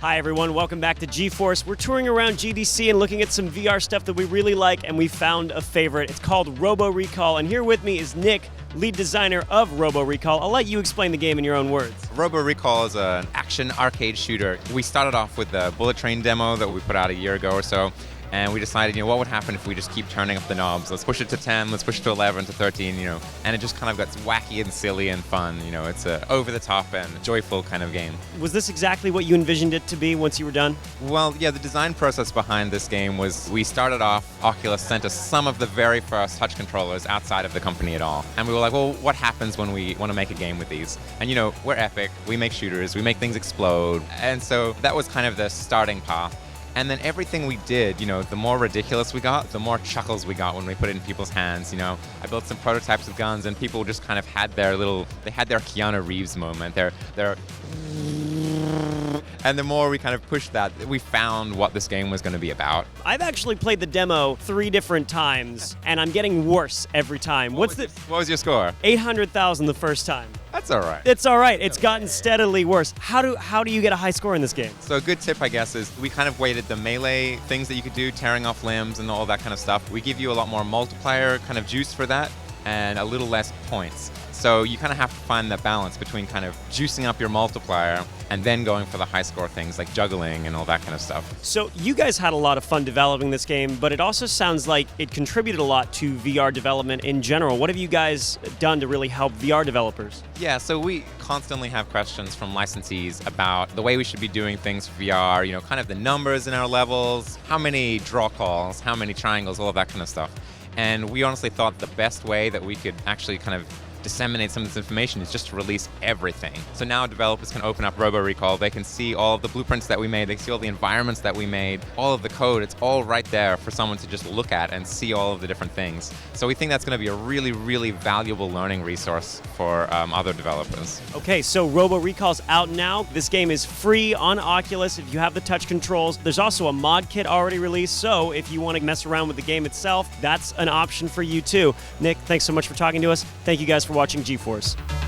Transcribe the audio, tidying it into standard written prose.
Hi everyone, welcome back to GeForce. We're touring around GDC and looking at some VR stuff that we really like, and we found a favorite. It's called Robo Recall, and here with me is Nick, lead designer of Robo Recall. I'll let you explain the game in your own words. Robo Recall is an action arcade shooter. We started off with the bullet train demo that we put out a year ago or so, and we decided, what would happen if we just keep turning up the knobs? Let's push it to 10, let's push it to 11, to 13, and it just kind of got wacky and silly and fun. It's a over-the-top and joyful kind of game. Was this exactly what you envisioned it to be once you were done? Well, yeah, the design process behind this game was we started off, Oculus sent us some of the very first touch controllers outside of the company at all. And we were like, well, what happens when we want to make a game with these? And we're epic, we make shooters, we make things explode. And so that was kind of the starting path. And then everything we did, the more ridiculous we got, the more chuckles we got when we put it in people's hands. I built some prototypes of guns, and people just kind of had their Keanu Reeves moment. And the more we kind of pushed that, we found what this game was going to be about. I've actually played the demo 3 different times, and I'm getting worse every time. What was your score? 800,000 the first time. That's all right. It's all right. It's gotten steadily worse. How do you get a high score in this game? So a good tip, I guess, is we kind of weighted the melee things that you could do, tearing off limbs and all that kind of stuff. We give you a lot more multiplier kind of juice for that and a little less points. So you kind of have to find that balance between kind of juicing up your multiplier and then going for the high score things like juggling and all that kind of stuff. So you guys had a lot of fun developing this game, but it also sounds like it contributed a lot to VR development in general. What have you guys done to really help VR developers? Yeah, so we constantly have questions from licensees about the way we should be doing things for VR, kind of the numbers in our levels, how many draw calls, how many triangles, all of that kind of stuff. And we honestly thought the best way that we could actually kind of disseminate some of this information is just to release everything. So now developers can open up Robo Recall, they can see all of the blueprints that we made, they can see all the environments that we made, all of the code, it's all right there for someone to just look at and see all of the different things. So we think that's going to be a really, really valuable learning resource for other developers. Okay, so Robo Recall's out now. This game is free on Oculus if you have the touch controls. There's also a mod kit already released, so if you want to mess around with the game itself, that's an option for you too. Nick, thanks so much for talking to us. Thank you guys for watching GeForce.